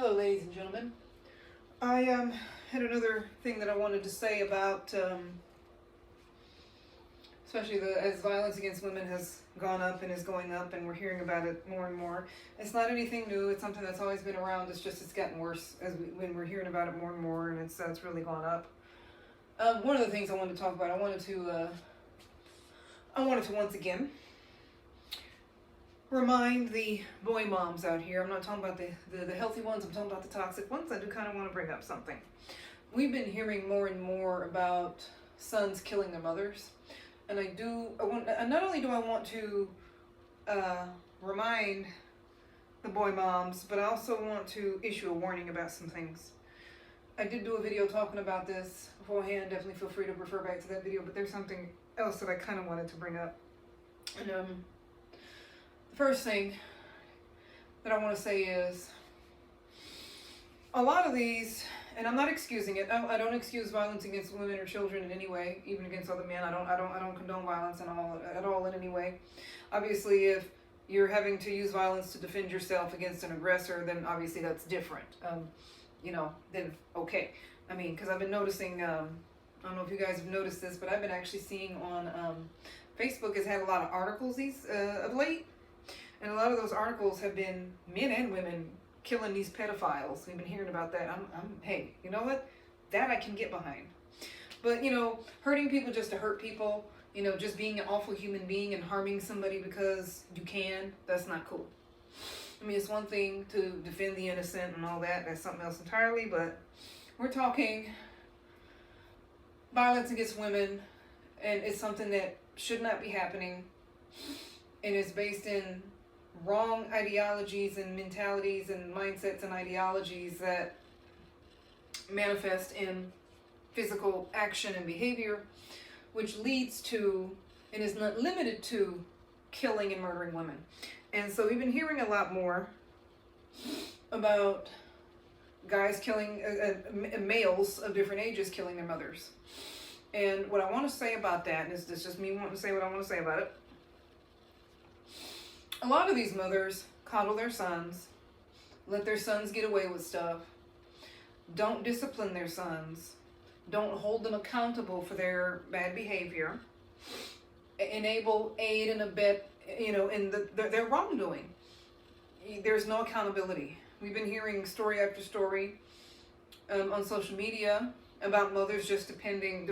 Hello, ladies and gentlemen. I had another thing that I wanted to say about, especially as violence against women has gone up and is going up, and we're hearing about it more and more. It's not anything new. It's something that's always been around. It's gotten worse when we're hearing about it more and more, and it's really gone up. One of the things I wanted to talk about, I wanted to once again remind the boy moms out here. I'm not talking about the healthy ones. I'm talking about the toxic ones. I do kind of want to bring up something. We've been hearing more and more about sons killing their mothers, and not only do I want to remind the boy moms, but I also want to issue a warning about some things. I did do a video talking about this beforehand. Definitely feel free to refer back to that video, but there's something else that I kind of wanted to bring up. And the first thing that I want to say is a lot of these, and I'm not excusing it. I don't excuse violence against women or children in any way, even against other men. I don't condone violence at all in any way. Obviously, if you're having to use violence to defend yourself against an aggressor, then obviously that's different. Then okay. I mean, because I've been noticing, I don't know if you guys have noticed this, but I've been actually seeing on Facebook has had a lot of articles of late. And a lot of those articles have been men and women killing these pedophiles. We've been hearing about that. Hey, you know what? That I can get behind. But, hurting people just to hurt people, just being an awful human being and harming somebody because you can, that's not cool. I mean, it's one thing to defend the innocent and all that. That's something else entirely. But we're talking violence against women, and it's something that should not be happening. And it's based in wrong ideologies and mentalities and mindsets and ideologies that manifest in physical action and behavior, which leads to, and is not limited to, killing and murdering women. And so we've been hearing a lot more about guys killing, males of different ages killing their mothers. And what I want to say about that, and it's just me wanting to say what I want to say about it, a lot of these mothers coddle their sons, let their sons get away with stuff, don't discipline their sons, don't hold them accountable for their bad behavior, aid, and abet, in their wrongdoing. There's no accountability. We've been hearing story after story on social media about mothers just defending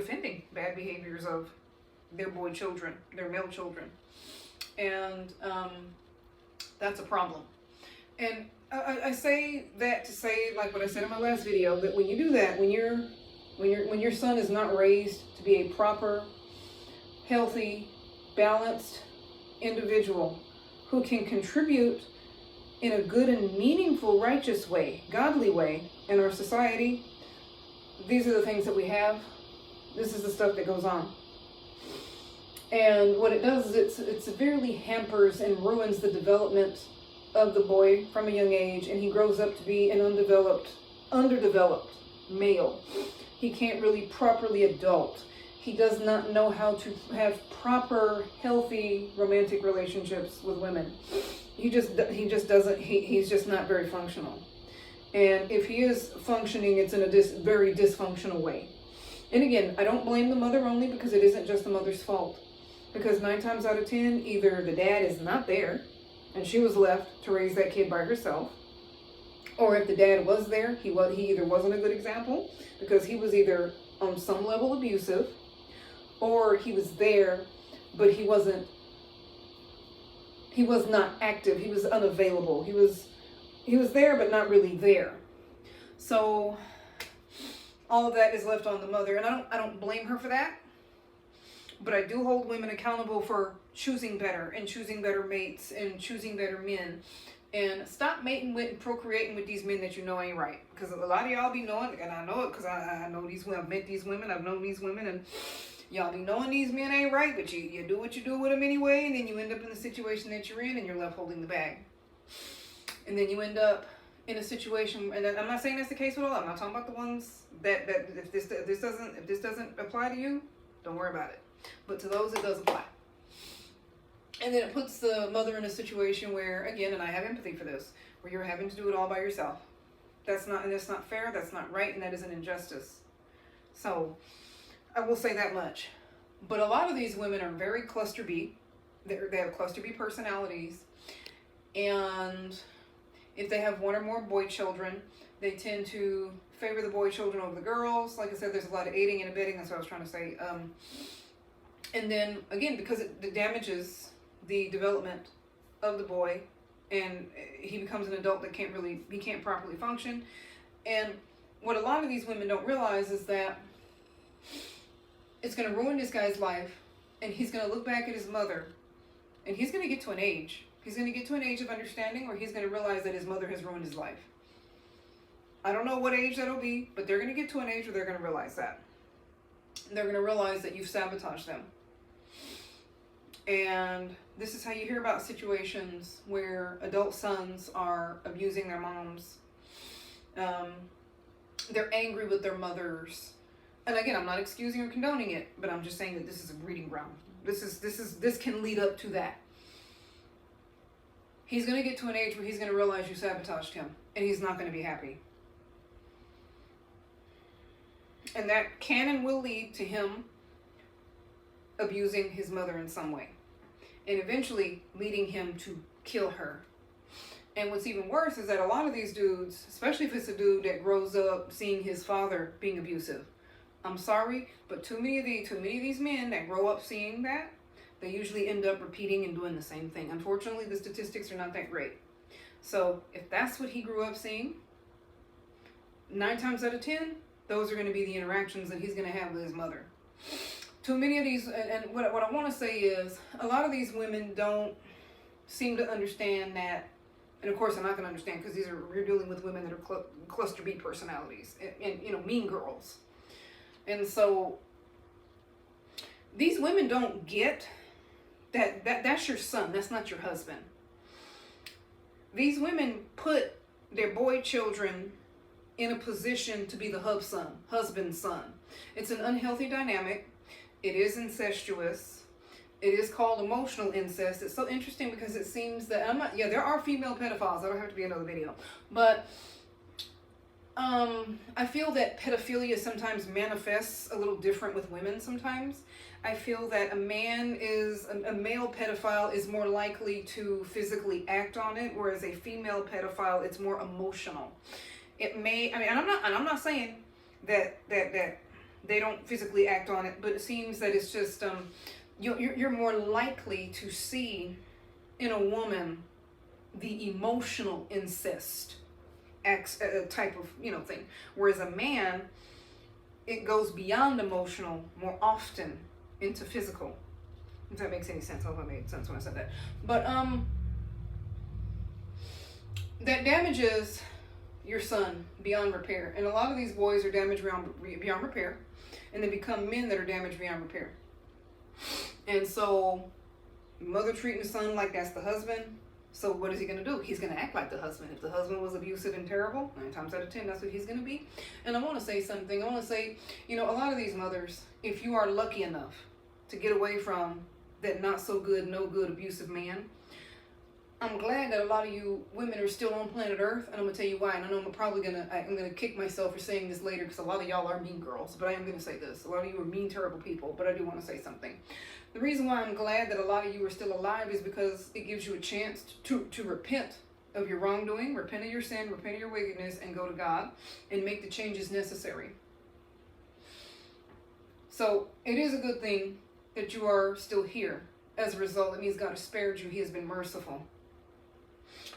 bad behaviors of their boy children, their male children. And that's a problem. And I say that to say, like what I said in my last video, that when you do that, when your son is not raised to be a proper, healthy, balanced individual who can contribute in a good and meaningful, righteous way, godly way in our society, these are the things that we have. This is the stuff that goes on. And what it does is it severely hampers and ruins the development of the boy from a young age, and he grows up to be an underdeveloped male. He can't really properly adult. He does not know how to have proper, healthy romantic relationships with women. He's just not very functional. And if he is functioning, it's in a very dysfunctional way. And again, I don't blame the mother only, because it isn't just the mother's fault. Because 9 times out of 10, either the dad is not there and she was left to raise that kid by herself, or if the dad was there, he either wasn't a good example because he was either on some level abusive, or he was there but he was not active, he was unavailable, he was there but not really there. So all of that is left on the mother, and I don't blame her for that. But I do hold women accountable for choosing better, and choosing better mates, and choosing better men. And stop mating with and procreating with these men that you know ain't right. Because a lot of y'all be knowing, and I know it because I know these women. I've met these women, I've known these women, and y'all be knowing these men ain't right, but you do what you do with them anyway, and then you end up in the situation that you're in, and you're left holding the bag. And then you end up in a situation, and I'm not saying that's the case with all. I'm not talking about the ones that if this doesn't apply to you, don't worry about it. But to those, it does apply. And then it puts the mother in a situation where, again, and I have empathy for this, where you're having to do it all by yourself. That's not fair, that's not right, and that is an injustice. So I will say that much. But a lot of these women are very cluster B. They have cluster B personalities. And if they have one or more boy children, they tend to favor the boy children over the girls. Like I said, there's a lot of aiding and abetting. That's what I was trying to say. And then, again, because it damages the development of the boy, and he becomes an adult that he can't properly function. And what a lot of these women don't realize is that it's going to ruin this guy's life, and he's going to look back at his mother, and he's going to get to an age. He's going to get to an age of understanding where he's going to realize that his mother has ruined his life. I don't know what age that'll be, but they're going to get to an age where they're going to realize that. They're going to realize that you've sabotaged them. And this is how you hear about situations where adult sons are abusing their moms. They're angry with their mothers. And again, I'm not excusing or condoning it, but I'm just saying that this is a breeding ground. This can lead up to that. He's going to get to an age where he's going to realize you sabotaged him, and he's not going to be happy. And that can and will lead to him abusing his mother in some way, and eventually leading him to kill her. And what's even worse is that a lot of these dudes, especially if it's a dude that grows up seeing his father being abusive, I'm sorry, but too many of these men that grow up seeing that, they usually end up repeating and doing the same thing. Unfortunately, the statistics are not that great. So if that's what he grew up seeing, 9 times out of 10, those are going to be the interactions that he's going to have with his mother. Too many of these, and what I want to say is, a lot of these women don't seem to understand that, and of course I'm not going to understand because we're dealing with women that are cluster B personalities and mean girls. And so these women don't get that's your son, that's not your husband. These women put their boy children in a position to be the husband's son. It's an unhealthy dynamic. It is incestuous. It is called emotional incest. It's so interesting because it seems that there are female pedophiles. That'll have to be another video. But I feel that pedophilia sometimes manifests a little different with women sometimes. I feel that a male pedophile is more likely to physically act on it, whereas a female pedophile, it's more emotional. I'm not saying that they don't physically act on it, but it seems that it's just, you're more likely to see in a woman the emotional incest type of thing, whereas a man, it goes beyond emotional more often into physical. If that makes any sense. I hope I made sense when I said that. But that damages your son beyond repair, and a lot of these boys are damaged beyond repair, and they become men that are damaged beyond repair. And so mother treating the son like that's the husband. So what is he going to do? He's going to act like the husband. If the husband was abusive and terrible, 9 times out of 10, that's what he's going to be. And I want to say something. I want to say, a lot of these mothers, if you are lucky enough to get away from that not so good, no good, abusive man, I'm glad that a lot of you women are still on planet Earth, and I'm going to tell you why. And I know I'm going to kick myself for saying this later because a lot of y'all are mean girls, but I am going to say this. A lot of you are mean, terrible people, but I do want to say something. The reason why I'm glad that a lot of you are still alive is because it gives you a chance to repent of your wrongdoing, repent of your sin, repent of your wickedness, and go to God and make the changes necessary. So it is a good thing that you are still here. As a result, it means God has spared you. He has been merciful.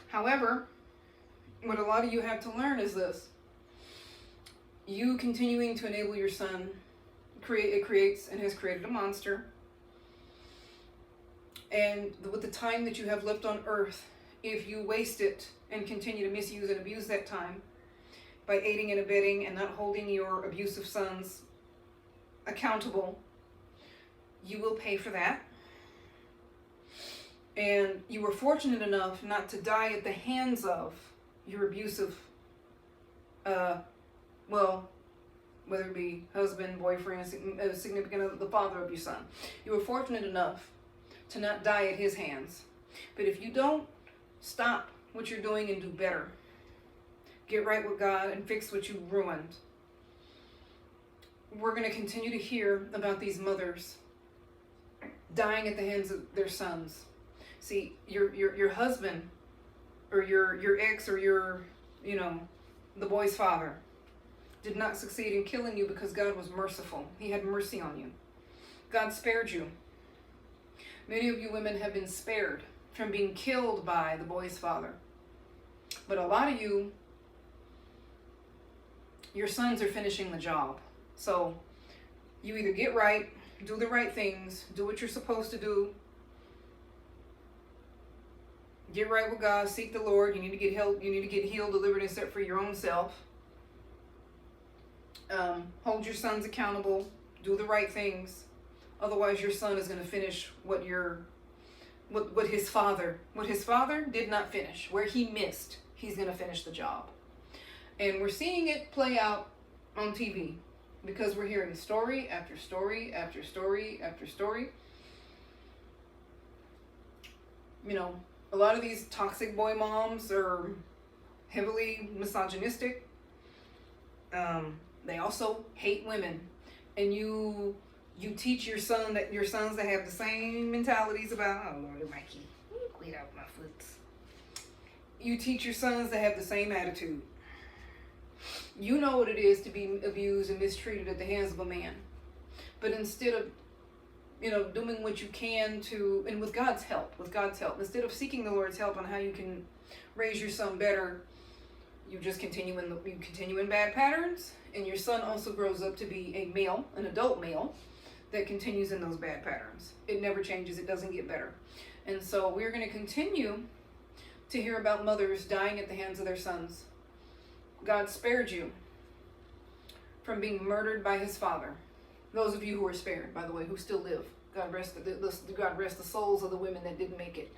However, what a lot of you have to learn is this. You continuing to enable your son, creates and has created a monster. And with the time that you have left on earth, if you waste it and continue to misuse and abuse that time by aiding and abetting and not holding your abusive sons accountable, you will pay for that. And you were fortunate enough not to die at the hands of your abusive, whether it be husband, boyfriend, significant other, the father of your son. You were fortunate enough to not die at his hands. But if you don't stop what you're doing and do better, Get right with God and fix what you ruined. We're going to continue to hear about these mothers dying at the hands of their sons. See, your husband or your ex or the boy's father did not succeed in killing you because God was merciful. He had mercy on you. God spared you. Many of you women have been spared from being killed by the boy's father. But a lot of you, your sons are finishing the job. So you either get right, do the right things, do what you're supposed to do, get right with God, seek the Lord. You need to get help. You need to get healed, delivered, and set free your own self. Hold your sons accountable. Do the right things. Otherwise, your son is going to finish what his father did not finish. Where he missed, he's going to finish the job. And we're seeing it play out on TV because we're hearing story after story after story after story. You know, a lot of these toxic boy moms are heavily misogynistic. They also hate women. And you teach your sons to have the same mentalities about, oh Lord, Mikey, get out my foot. You teach your sons to have the same attitude. You know what it is to be abused and mistreated at the hands of a man. But instead of, doing what you can to, and with God's help, instead of seeking the Lord's help on how you can raise your son better, you just continue in bad patterns, and your son also grows up to be a male, an adult male, that continues in those bad patterns. It never changes. It doesn't get better. And so we're going to continue to hear about mothers dying at the hands of their sons. God spared you from being murdered by his father. Those of you who are spared, by the way, who still live. God rest the souls of the women that didn't make it.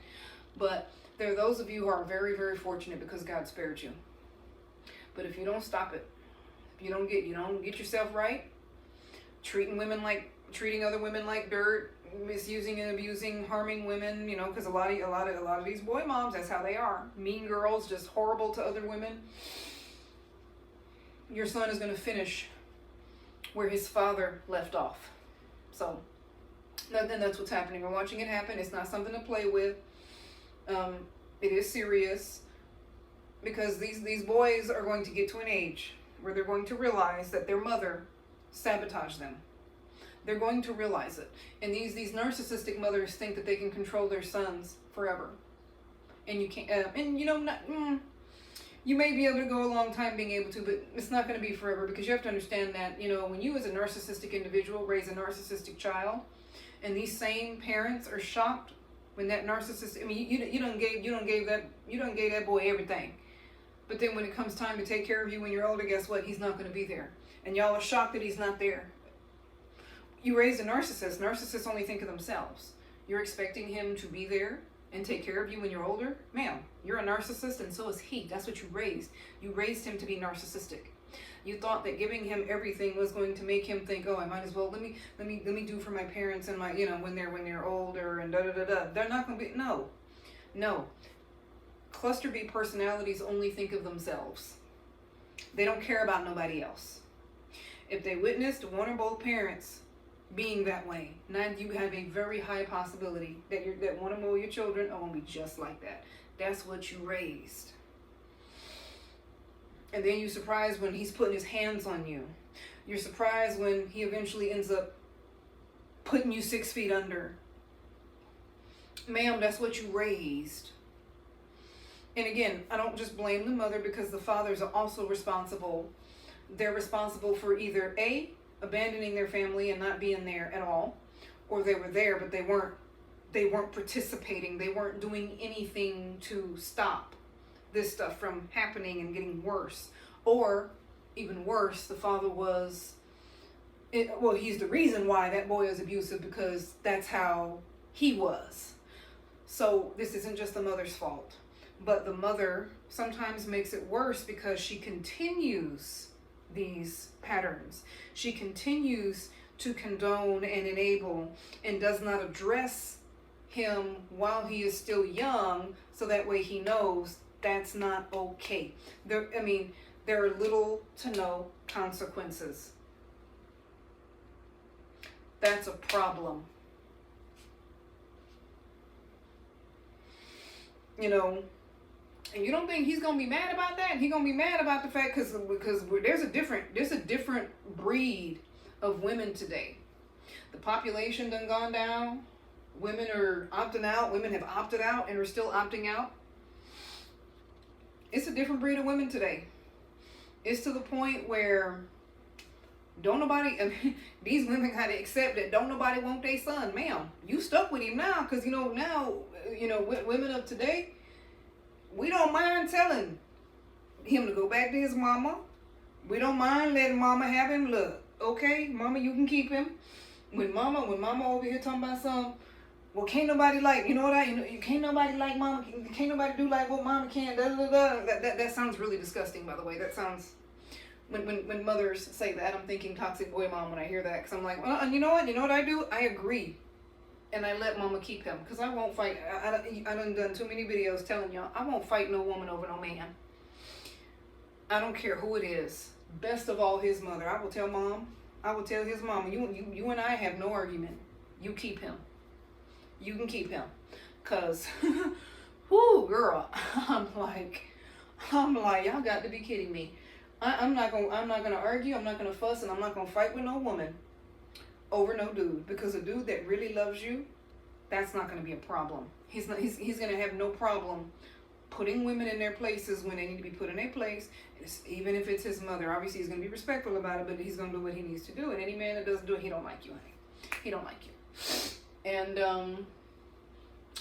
But there are those of you who are very, very fortunate because God spared you. But if you don't stop it, if you don't get yourself right, treating other women like dirt, misusing and abusing, harming women, because a lot of these boy moms, that's how they are. Mean girls, just horrible to other women. Your son is going to finish where his father left off. So, then that's what's happening. We're watching it happen. It's not something to play with. It is serious because these boys are going to get to an age where they're going to realize that their mother sabotaged them. They're going to realize it. And these narcissistic mothers think that they can control their sons forever. And you can't, you may be able to go a long time being able to, but it's not going to be forever because you have to understand that, when you as a narcissistic individual raise a narcissistic child, and these same parents are shocked when that narcissist, you don't gave that boy everything. But then when it comes time to take care of you when you're older, guess what? He's not going to be there. And y'all are shocked that he's not there. You raised a narcissist. Narcissists only think of themselves. You're expecting him to be there and take care of you when you're older? Ma'am, you're a narcissist and so is he. That's what you raised. You raised him to be narcissistic. You thought that giving him everything was going to make him think, oh, I might as well let me do for my parents and my when they're older and da da da da. They're not going to be no. Cluster B personalities only think of themselves. They don't care about nobody else. If they witnessed one or both parents being that way, now you have a very high possibility that one or more of your children are going to be just like that. That's what you raised. And then you're surprised when he's putting his hands on you. You're surprised when he eventually ends up putting you 6 feet under. Ma'am, that's what you raised. And again, I don't just blame the mother because the fathers are also responsible. They're responsible for either A, abandoning their family and not being there at all, or they were there but they weren't participating. They weren't doing anything to stop this stuff from happening and getting worse. Or even worse, the father he's the reason why that boy is abusive because that's how he was. So this isn't just the mother's fault, but the mother sometimes makes it worse because she continues these patterns. She continues to condone and enable and does not address him while he is still young, so that way he knows That's not okay. There are little to no consequences. That's a problem. You know, and you don't think he's gonna be mad about that? He's gonna be mad about the fact because there's a different breed of women today. The population done gone down. Women are opting out. Women have opted out and are still opting out. It's a different breed of women today. It's to the point where don't nobody, these women got to accept that don't nobody want their son. Ma'am, you stuck with him now because, now, women of today, we don't mind telling him to go back to his mama. We don't mind letting mama have him. Look, okay, mama, you can keep him. When mama over here talking about something, well, can't nobody like, can't nobody like mama, can't nobody do like what mama can, da, da, da. That sounds really disgusting, by the way. That sounds, when mothers say that, I'm thinking toxic boy mom when I hear that, because I'm like, well, you know what I do? I agree. And I let mama keep him, because I won't fight. I done too many videos telling y'all, I won't fight no woman over no man. I don't care who it is. Best of all, his mother. I will tell his mama, you and I have no argument. You keep him. You can keep him. Because, whoo, girl, I'm like, y'all got to be kidding me. I'm not gonna argue, I'm not gonna fuss, and I'm not gonna fight with no woman over no dude. Because a dude that really loves you, that's not gonna be a problem. He's gonna have no problem putting women in their places when they need to be put in their place. Even if it's his mother, obviously he's gonna be respectful about it, but he's gonna do what he needs to do. And any man that doesn't do it, he don't like you, honey. He don't like you. And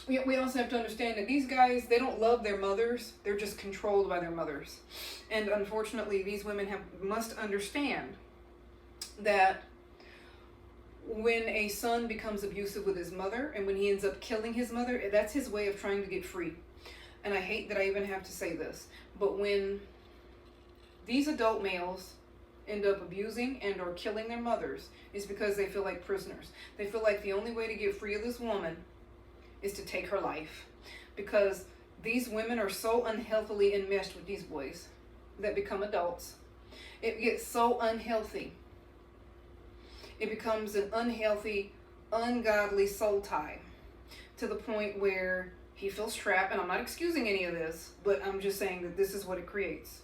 we also have to understand that these guys, they don't love their mothers. They're just controlled by their mothers. And unfortunately, these women must understand that when a son becomes abusive with his mother, and when he ends up killing his mother, that's his way of trying to get free. And I hate that I even have to say this, but when these adult males end up abusing and or killing their mothers, is because they feel like prisoners. They feel like the only way to get free of this woman is to take her life, because these women are so unhealthily enmeshed with these boys that become adults. It gets so unhealthy. It becomes an unhealthy, ungodly soul tie, to the point where he feels trapped. And I'm not excusing any of this, but I'm just saying that this is what it creates.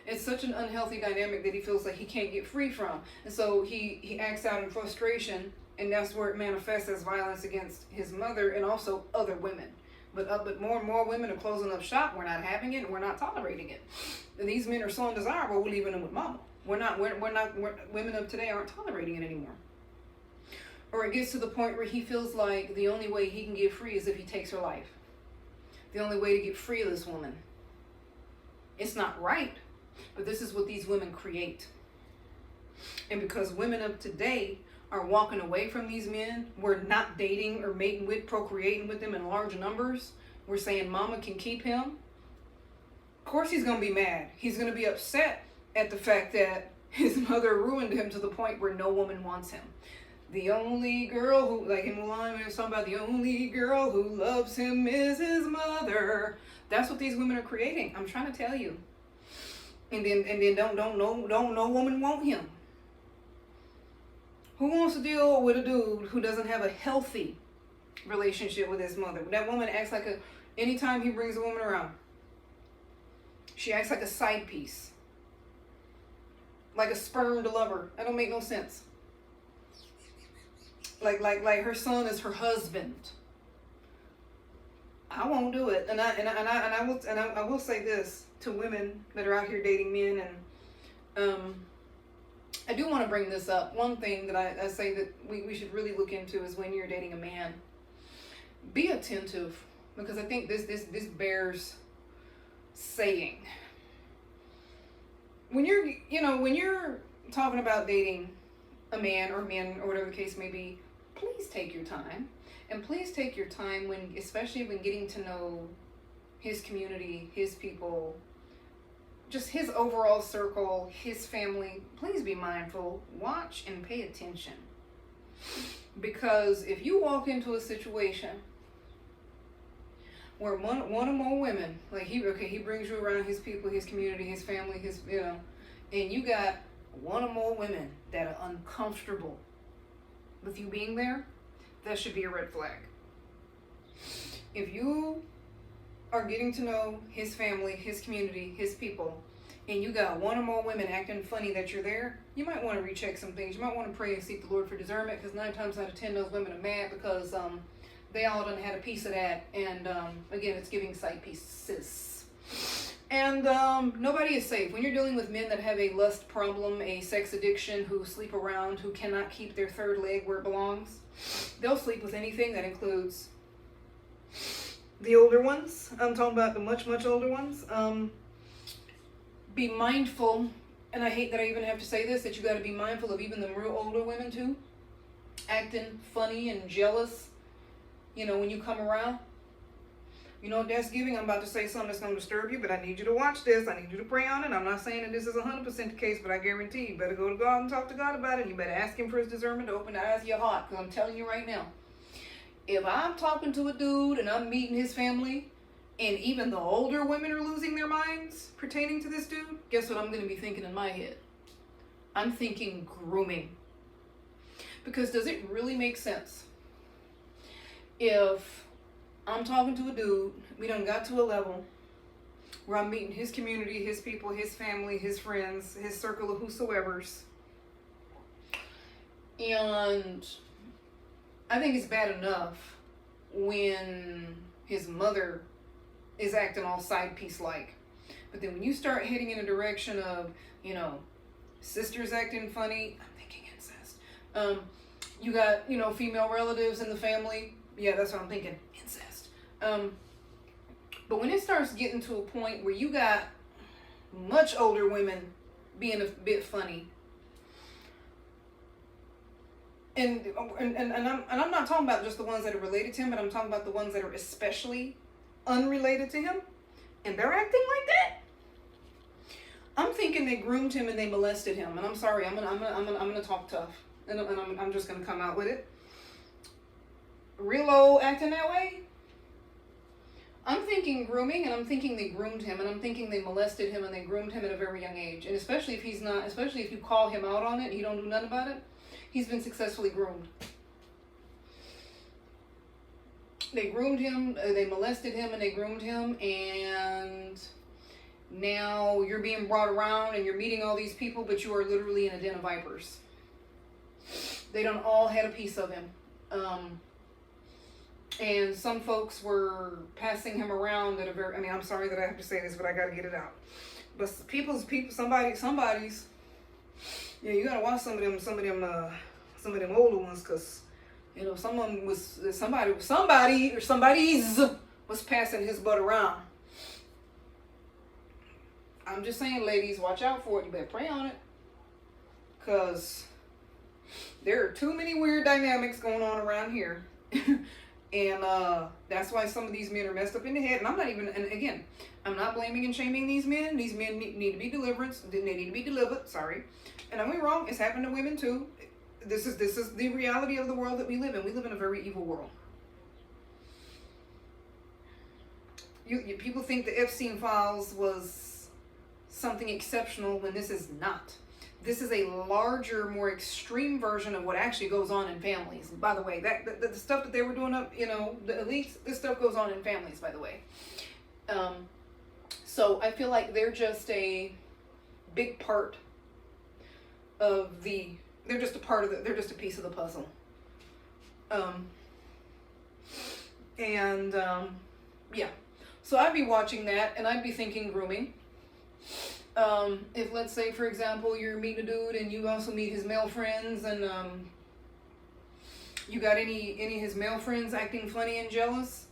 It's such an unhealthy dynamic that he feels like he can't get free from. And so he acts out in frustration, and that's where it manifests as violence against his mother and also other women. But more and more women are closing up shop. We're not having it, and we're not tolerating it. And these men are so undesirable, we're leaving them with mama. Women of today aren't tolerating it anymore. Or it gets to the point where he feels like the only way he can get free is if he takes her life. The only way to get free of this woman. It's not right, but this is what these women create. And because women of today are walking away from these men, we're not dating or mating with, procreating with them in large numbers. We're saying mama can keep him. Of course he's going to be mad. He's going to be upset at the fact that his mother ruined him to the point where no woman wants him. The only girl who, like in Mulan, when it's talking about the only girl who loves him is his mother. That's what these women are creating. I'm trying to tell you. And then don't no woman want him. Who wants to deal with a dude who doesn't have a healthy relationship with his mother? That woman acts like anytime he brings a woman around, she acts like a side piece. Like a spurned lover. That don't make no sense. Like her son is her husband. I won't do it. And I will say this to women that are out here dating men, and I do want to bring this up. One thing that I say that we should really look into is when you're dating a man, be attentive, because I think this bears saying. When you're talking about dating a man or men or whatever the case may be, please take your time. And please take your time especially when getting to know his community, his people, just his overall circle, his family. Please be mindful, watch and pay attention. Because if you walk into a situation where one or more women, like he brings you around his people, his community, his family, his, and you got one or more women that are uncomfortable with you being there, that should be a red flag. If you are getting to know his family, his community, his people, and you got one or more women acting funny that you're there, you might want to recheck some things. You might want to pray and seek the Lord for discernment, because 9 times out of 10 those women are mad because they all done had a piece of that, and again, it's giving side pieces. And nobody is safe. When you're dealing with men that have a lust problem, a sex addiction, who sleep around, who cannot keep their third leg where it belongs, they'll sleep with anything. That includes the older ones. I'm talking about the much, much older ones. Be mindful, and I hate that I even have to say this, that you got to be mindful of even the real older women too, acting funny and jealous, when you come around. That's giving. I'm about to say something that's going to disturb you, but I need you to watch this. I need you to pray on it. I'm not saying that this is 100% the case, but I guarantee you better go to God and talk to God about it. You better ask him for his discernment to open the eyes of your heart, because I'm telling you right now, if I'm talking to a dude and I'm meeting his family, and even the older women are losing their minds pertaining to this dude, guess what I'm going to be thinking in my head? I'm thinking grooming. Because does it really make sense if I'm talking to a dude, we done got to a level where I'm meeting his community, his people, his family, his friends, his circle of whosoevers, and I think it's bad enough when his mother is acting all side piece like. But then when you start heading in a direction of, sisters acting funny, I'm thinking incest. You got, female relatives in the family. Yeah, that's what I'm thinking. Incest. But when it starts getting to a point where you got much older women being a bit funny, and I'm not talking about just the ones that are related to him, but I'm talking about the ones that are especially unrelated to him, and they're acting like that, I'm thinking they groomed him and they molested him. And I'm sorry, I'm gonna talk tough, and I'm just gonna come out with it. Real old acting that way. I'm thinking grooming, and I'm thinking they groomed him, and I'm thinking they molested him and they groomed him at a very young age. And especially if you call him out on it and he don't do nothing about it, he's been successfully groomed. They groomed him, they molested him, and they groomed him, and now you're being brought around and you're meeting all these people, but you are literally in a den of vipers. They done all had a piece of him. And some folks were passing him around at a very, I'm sorry that I have to say this, but I gotta get it out. But somebody's, you gotta watch some of them older ones, cause somebody's was passing his butt around. I'm just saying, ladies, watch out for it. You better pray on it, cause there are too many weird dynamics going on around here. And that's why some of these men are messed up in the head. And I'm not blaming and shaming these men. These men need to be delivered. They need to be delivered. Sorry. And don't get me wrong, it's happened to women too. This is the reality of the world that we live in. We live in a very evil world. People think the Epstein files was something exceptional when this is not. This is a larger, more extreme version of what actually goes on in families. By the way, the stuff that they were doing up, the elites, this stuff goes on in families, by the way. So I feel like they're just a big part of they're just a piece of the puzzle. Yeah. So I'd be watching that, and I'd be thinking grooming. If, let's say, for example, you're meeting a dude and you also meet his male friends, and you got any of his male friends acting funny and jealous,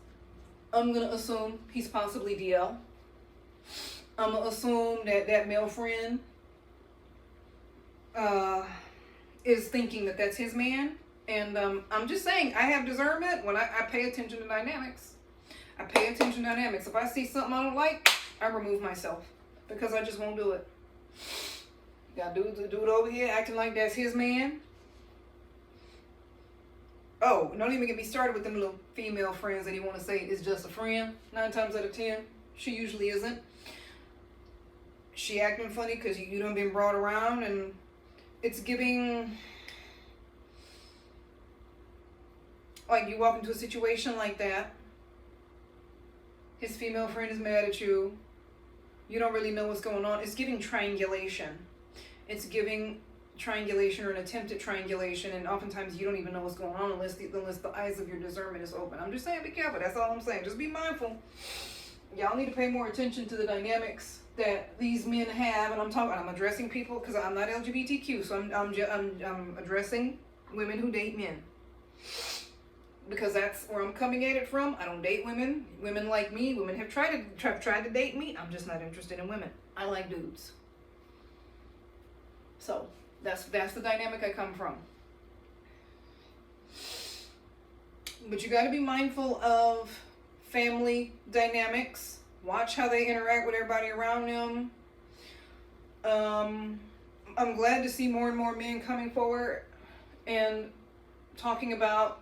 I'm going to assume he's possibly DL. I'm going to assume that male friend is thinking that that's his man. And I'm just saying, I have discernment when I pay attention to dynamics. I pay attention to dynamics. If I see something I don't like, I remove myself. Because I just won't do it. Got dude over here acting like that's his man. Oh, don't even get me started with them little female friends that you want to say is just a friend. 9 times out of 10, she usually isn't. She acting funny because you done been brought around, and it's giving, like, you walk into a situation like that, his female friend is mad at you, you don't really know what's going on. It's giving triangulation. It's giving triangulation or an attempt at triangulation, and oftentimes you don't even know what's going on unless the eyes of your discernment is open. I'm just saying, be careful. That's all I'm saying. Just be mindful. Y'all need to pay more attention to the dynamics that these men have, and I'm addressing people because I'm not LGBTQ, so I'm addressing women who date men, because that's where I'm coming at it from. I don't date women. Women like me. Women have tried to date me. I'm just not interested in women. I like dudes. So that's the dynamic I come from. But you got to be mindful of family dynamics. Watch how they interact with everybody around them. I'm glad to see more and more men coming forward and talking about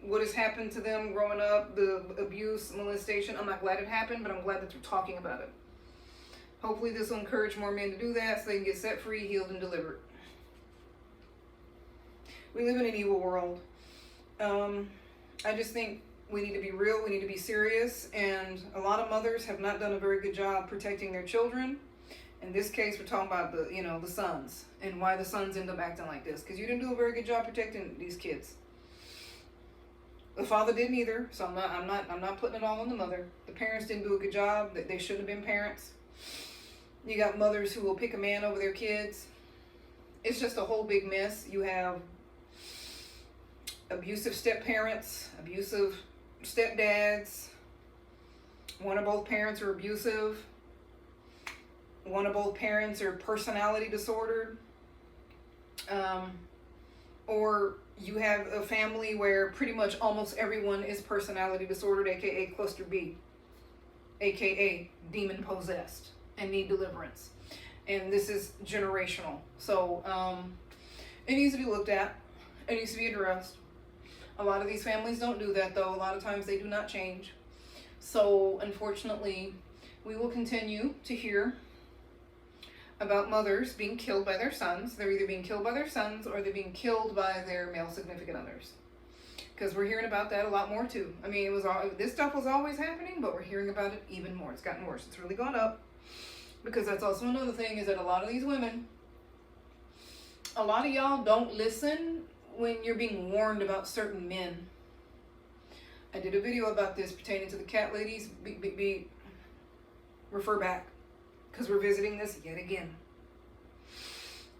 what has happened to them growing up, the abuse, molestation. I'm not glad it happened, but I'm glad that they're talking about it. Hopefully this will encourage more men to do that so they can get set free, healed, and delivered. We live in an evil world. I just think we need to be real, we need to be serious, and a lot of mothers have not done a very good job protecting their children. In this case, we're talking about the sons, and why the sons end up acting like this, because you didn't do a very good job protecting these kids. The father didn't either, so I'm not putting it all on the mother. The parents didn't do a good job. That they should have been parents. You got mothers who will pick a man over their kids. It's just a whole big mess. You have abusive step-parents, abusive stepdads. One or both parents are abusive. One or both parents are personality disordered. Or you have a family where pretty much almost everyone is personality disordered, aka cluster B, aka demon possessed and need deliverance. And this is generational. So it needs to be looked at. It needs to be addressed. A lot of these families don't do that, though. A lot of times they do not change. So unfortunately, we will continue to hear about mothers being killed by their sons. They're either being killed by their sons or they're being killed by their male significant others. Because we're hearing about that a lot more too. I mean, this stuff was always happening, but we're hearing about it even more. It's gotten worse. It's really gone up. Because that's also another thing, is that a lot of these women, a lot of y'all don't listen when you're being warned about certain men. I did a video about this pertaining to the cat ladies. Refer back, because we're visiting this yet again.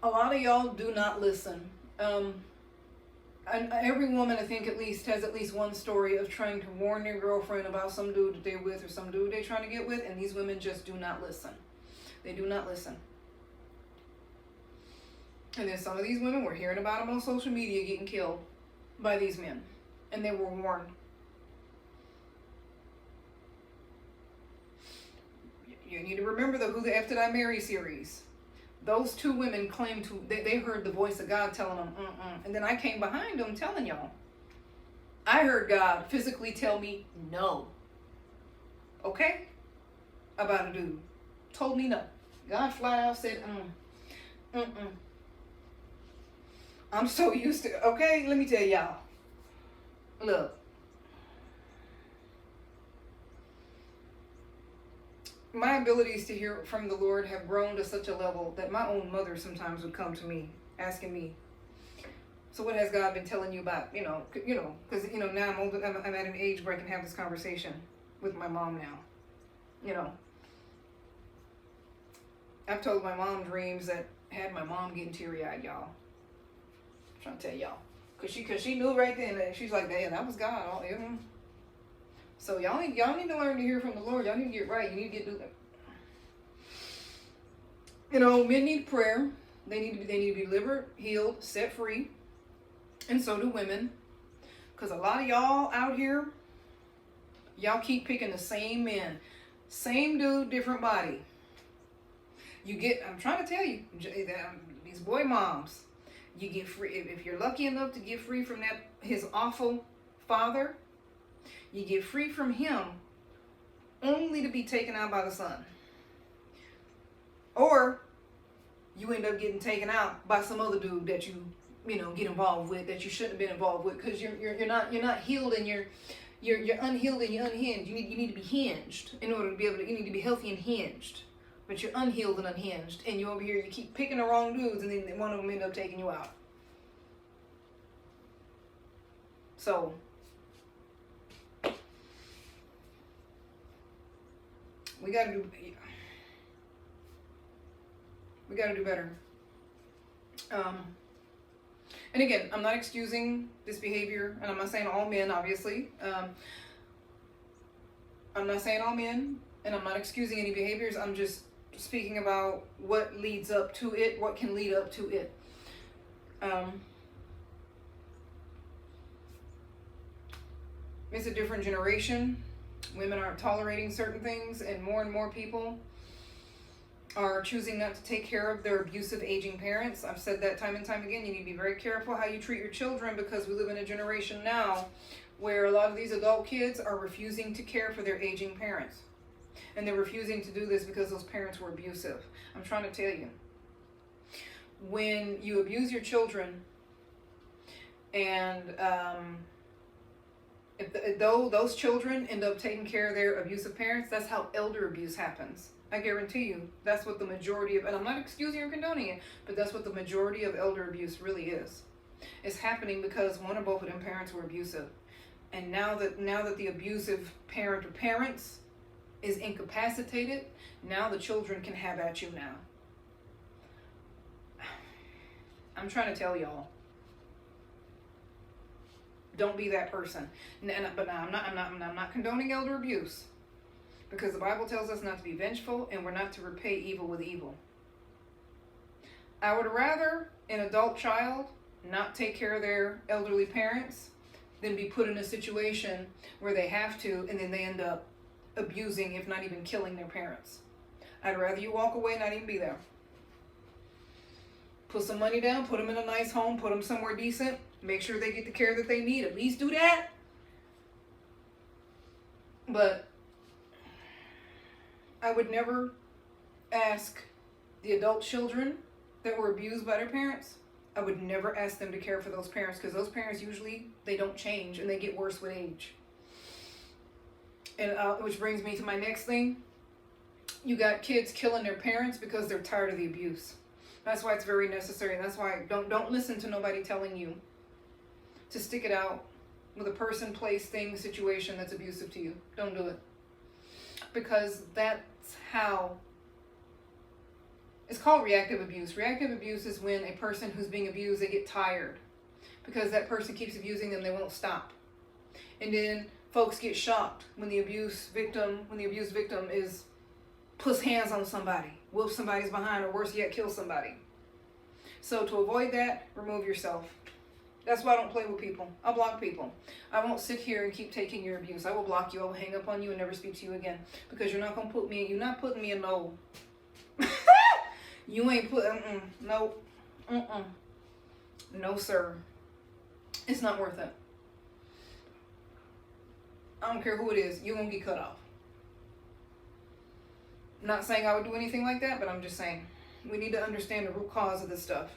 A lot of y'all do not listen. And every woman, I think, has at least one story of trying to warn their girlfriend about some dude that they're with or some dude they're trying to get with, and these women just do not listen. They do not listen. And then some of these women, we're hearing about them on social media getting killed by these men, and they were warned. You need to remember the Who the F Did I Marry series. Those two women claimed they heard the voice of God telling them, and then I came behind them telling y'all. I heard God physically tell me no. Okay? About a dude. Told me no. God flat out said, I'm so used to, okay, let me tell y'all. Look. My abilities to hear from the Lord have grown to such a level that my own mother sometimes would come to me, asking me, so what has God been telling you about, because, now I'm older, I'm at an age where I can have this conversation with my mom now, I've told my mom dreams that had my mom getting teary-eyed, y'all. I'm trying to tell y'all. Because she knew right then that she's like, yeah, that was God. So y'all need to learn to hear from the Lord. Y'all need to get right. You need to get men need prayer. They need to be delivered, healed, set free. And so do women. Because a lot of y'all out here, y'all keep picking the same men. Same dude, different body. I'm trying to tell you, these boy moms, You get free if you're lucky enough to get free from his awful father. You get free from him only to be taken out by the son. Or you end up getting taken out by some other dude that you get involved with that you shouldn't have been involved with, because you're not healed, and you're unhealed and you're unhinged. You need to be hinged in order to be able to. You need to be healthy and hinged, but you're unhealed and unhinged, and you over here you keep picking the wrong dudes, and then one of them end up taking you out. So we gotta do better. And again, I'm not excusing this behavior, and I'm not saying all men, obviously. I'm not saying all men, and I'm not excusing any behaviors. I'm just speaking about what leads up to it, what can lead up to it. It's a different generation. Women aren't tolerating certain things, and more people are choosing not to take care of their abusive aging parents. I've said that time and time again. You need to be very careful how you treat your children, because we live in a generation now where a lot of these adult kids are refusing to care for their aging parents. And they're refusing to do this because those parents were abusive. I'm trying to tell you, when you abuse your children, and though those children end up taking care of their abusive parents, that's how elder abuse happens. I guarantee you, that's what the majority of, and I'm not excusing or condoning it, but that's what the majority of elder abuse really is. It's happening because one or both of them parents were abusive. And now that the abusive parent or parents is incapacitated, now the children can have at you now. I'm trying to tell y'all, don't be that person. But now I'm not condoning elder abuse, because the Bible tells us not to be vengeful, and we're not to repay evil with evil. I would rather an adult child not take care of their elderly parents than be put in a situation where they have to, and then they end up abusing, if not even killing, their parents. I'd rather you walk away, not even be there. Put some money down, put them in a nice home, put them somewhere decent, make sure they get the care that they need. At least do that. But I would never ask the adult children that were abused by their parents, I would never ask them to care for those parents, because those parents usually, they don't change, and they get worse with age. And which brings me to my next thing. You got kids killing their parents because they're tired of the abuse. That's why it's very necessary. And that's why don't listen to nobody telling you to stick it out with a person, place, thing, situation that's abusive to you. Don't do it. Because that's how, it's called reactive abuse. Reactive abuse is when a person who's being abused, they get tired because that person keeps abusing them, they won't stop. And then folks get shocked when the abused victim is puts hands on somebody, whoops somebody's behind, or worse yet, kills somebody. So to avoid that, remove yourself. That's why I don't play with people. I'll block people. I won't sit here and keep taking your abuse. I will block you. I will hang up on you and never speak to you again, because you're not putting me in no. You ain't put, no, no sir. It's not worth it. I don't care who it is. You're going to get cut off. I'm not saying I would do anything like that, but I'm just saying we need to understand the root cause of this stuff.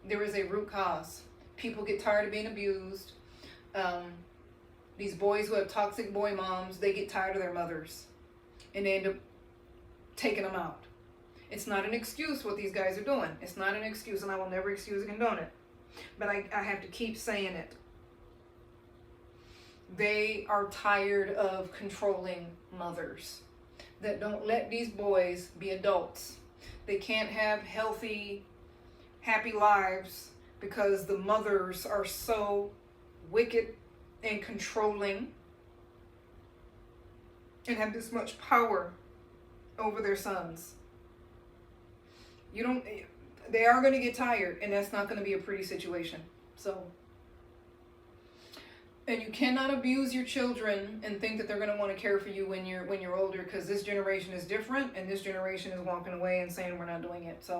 There is a root cause. People get tired of being abused. These boys who have toxic boy moms, they get tired of their mothers, and they end up taking them out. It's not an excuse what these guys are doing. It's not an excuse, and I will never excuse or condone it. But I have to keep saying it. They are tired of controlling mothers that don't let these boys be adults. They can't have healthy, happy lives because the mothers are so wicked and controlling and have this much power over their sons. They are going to get tired, and that's not going to be a pretty situation. So, and you cannot abuse your children and think that they're going to want to care for you when you're older, because this generation is different, and this generation is walking away and saying we're not doing it. So